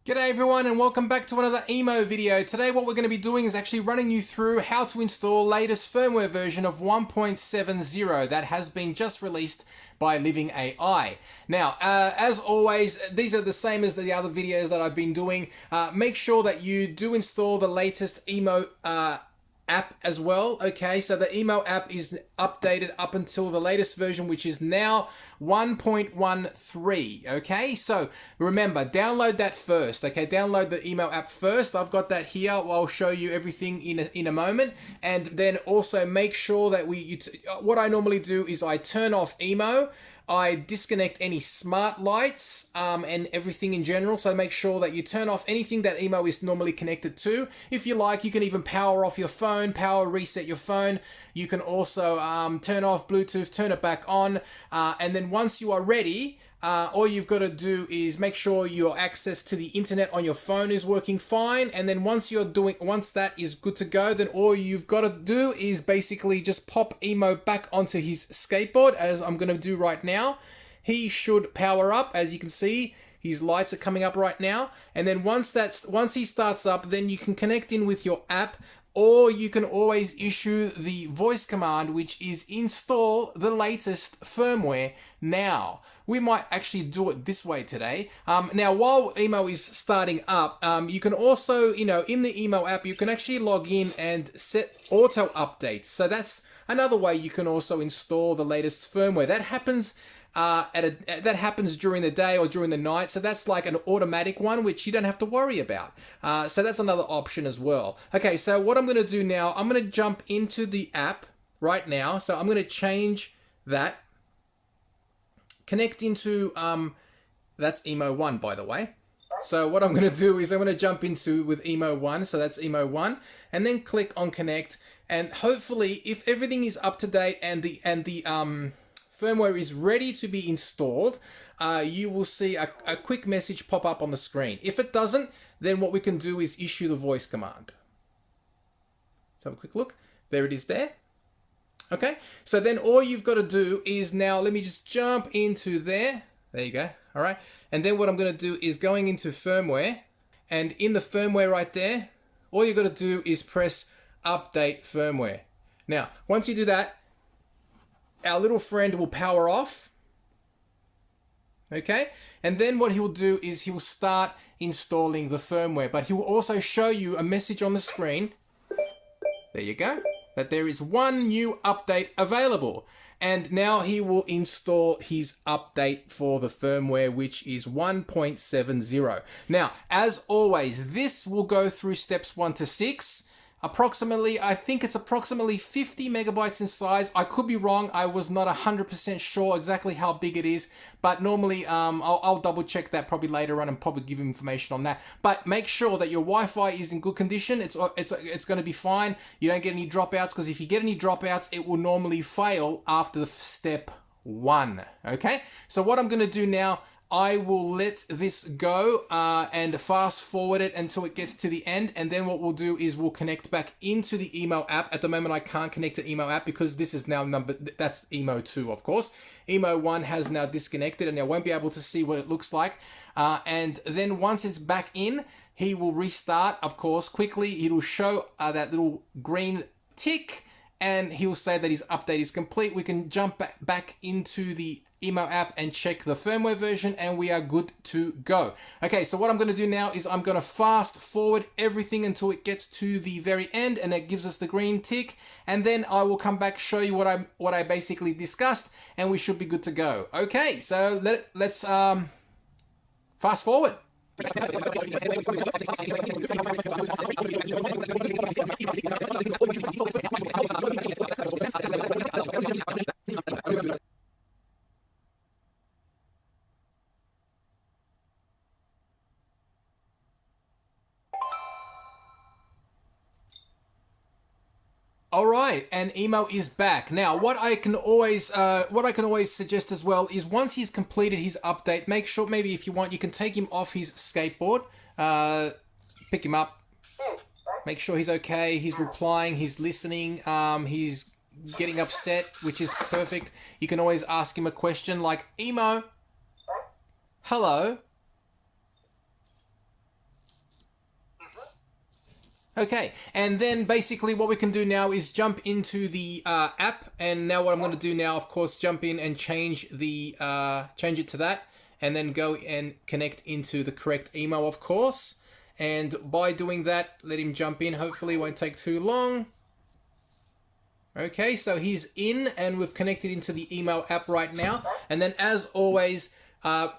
G'day everyone and welcome back to another emo video. Today what we're going to be doing is actually running you through how to install latest firmware version of 1.70 that has been just released by Living AI. Now, as always, these are the same as the other videos that I've been doing. Make sure that you do install the latest emo app as well. Okay, so the email app is updated up until the latest version, which is now 1.13. okay, so remember, download that first. Okay, download the email app first. I've got that here. I'll show you everything in a moment. And then also make sure that what I normally do is I turn off emo, I disconnect any smart lights and everything in general. So make sure that you turn off anything that emo is normally connected to. If you like, you can even power off your phone, power reset your phone. You can also turn off Bluetooth, turn it back on. And then once you are ready, all you've got to do is make sure your access to the internet on your phone is working fine. And then once that is good to go, then all you've got to do is basically just pop emo back onto his skateboard, as I'm going to do right now. He should power up. As you can see, his lights are coming up right now. And then once he starts up, then you can connect in with your app, or you can always issue the voice command, which is install the latest firmware now. We might actually do it this way today. Now, while emo is starting up, you can also, in the emo app, you can actually log in and set auto updates. So that's another way you can also install the latest firmware. That happens that happens during the day or during the night. So that's like an automatic one, which you don't have to worry about. So that's another option as well. Okay, so what I'm going to do now, I'm going to jump into the app right now. So I'm going to change that. Connect into, that's Emo 1, by the way. So what I'm going to do is I'm going to jump into with Emo 1. So that's Emo 1. And then click on connect. And hopefully, if everything is up to date and the firmware is ready to be installed, you will see a quick message pop up on the screen. If it doesn't, then what we can do is issue the voice command. Let's have a quick look. There it is there. Okay, so then all you've got to do is now, let me just jump into there. There you go. All right. And then what I'm going to do is going into firmware, and in the firmware right there, all you've got to do is press update firmware. Now, once you do that, our little friend will power off. Okay, and then what he'll do is he'll start installing the firmware, but he will also show you a message on the screen. There you go. That there is one new update available. And now he will install his update for the firmware, which is 1.70. Now, as always, this will go through steps 1 to 6. I think it's approximately 50 megabytes in size. I could be wrong. I was not 100% sure exactly how big it is, but normally I'll double check that probably later on and probably give information on that. But make sure that your Wi-Fi is in good condition. It's going to be fine. You don't get any dropouts, because if you get any dropouts, it will normally fail after step 1. Okay, so what I'm going to do now, I will let this go and fast forward it until it gets to the end. And then what we'll do is we'll connect back into the email app. At the moment, I can't connect to email app because this is now that's emo 2, of course. Emo 1 has now disconnected and I won't be able to see what it looks like. And then once it's back in, he will restart, of course, quickly. It'll show that little green tick, and he'll say that his update is complete. We can jump back into the email app and check the firmware version, and we are good to go. Okay, so what I'm going to do now is I'm going to fast forward everything until it gets to the very end, and it gives us the green tick, and then I will come back, show you what I basically discussed, and we should be good to go. Okay, so let's fast forward. All right, and emo is back. Now, what I can always suggest as well is once he's completed his update, make sure maybe if you want, you can take him off his skateboard, pick him up, make sure he's okay, he's replying, he's listening, he's getting upset, which is perfect. You can always ask him a question like, Emo, hello, Okay, and then basically what we can do now is jump into the app, and now what I'm going to do now, of course, jump in and change it to that, and then go and connect into the correct email, of course. And by doing that, let him jump in. Hopefully it won't take too long. Okay, so he's in, and we've connected into the email app right now. And then as always,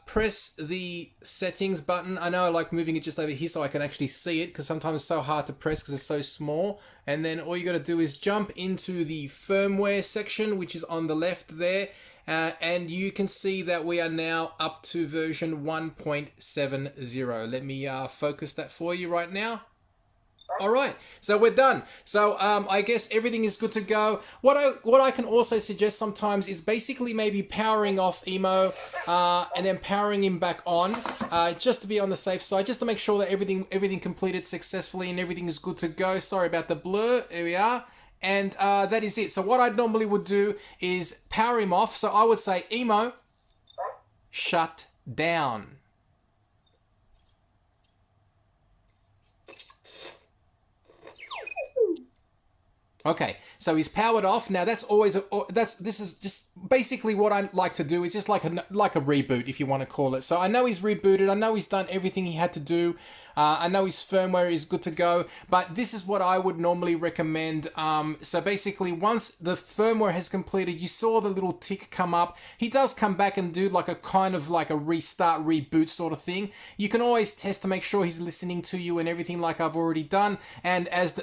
press the settings button. I know I like moving it just over here so I can actually see it, because sometimes it's so hard to press because it's so small. And then all you got to do is jump into the firmware section, which is on the left there. And you can see that we are now up to version 1.70. Let me focus that for you right now. All right, so we're done. So I guess everything is good to go. What I can also suggest sometimes is basically maybe powering off Emo and then powering him back on, just to be on the safe side, just to make sure that everything completed successfully and everything is good to go. Sorry about the blur. There we are. And that is it. So what I normally would do is power him off. So I would say, Emo, shut down. Okay, so he's powered off. Now that's always this is just basically what I like to do. It's just like a reboot, if you want to call it. So I know he's rebooted. I know he's done everything he had to do. I know his firmware is good to go, but this is what I would normally recommend. So basically, once the firmware has completed, you saw the little tick come up. He does come back and do like a kind of like a restart, reboot sort of thing. You can always test to make sure he's listening to you and everything, like I've already done. And as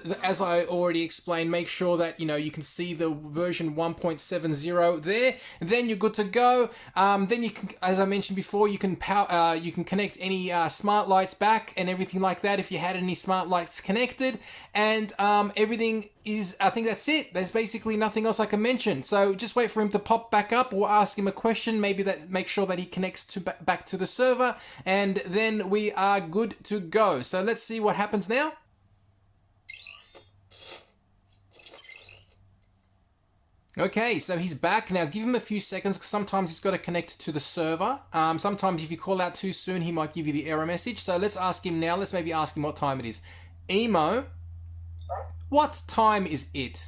I already explained, make sure that you can see the version 1.70 there. Then you're good to go. Then you can, as I mentioned before, you can connect any smart lights back and everything like that if you had any smart lights connected, and everything is, I think that's it. There's basically nothing else I can mention. So just wait for him to pop back up, or ask him a question, maybe that make sure that he connects back to the server, and then we are good to go. So let's see what happens now. Okay, so he's back. Now give him a few seconds, because sometimes he's got to connect to the server. Sometimes if you call out too soon, he might give you the error message. So let's ask him now. Let's maybe ask him what time it is. Emo, what time is it?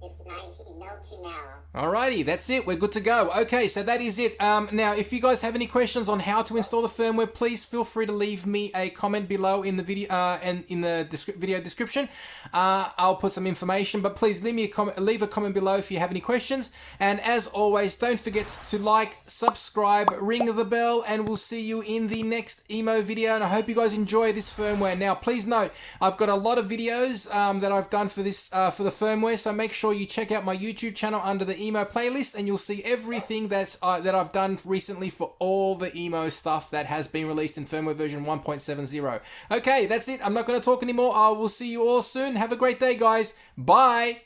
It's 19:02 now. Alrighty, that's it. We're good to go. Okay, so that is it. Now, if you guys have any questions on how to install the firmware, please feel free to leave me a comment below in the video and in the video description. I'll put some information, but please leave a comment below if you have any questions. And as always, don't forget to like, subscribe, ring the bell, and we'll see you in the next Emo video. And I hope you guys enjoy this firmware. Now, please note, I've got a lot of videos that I've done for this for the firmware, so make sure you check out my YouTube channel under the Emo playlist, and you'll see everything that I've done recently for all the Emo stuff that has been released in firmware version 1.70. Okay, that's it. I'm not going to talk anymore. I will see you all soon. Have a great day, guys. Bye.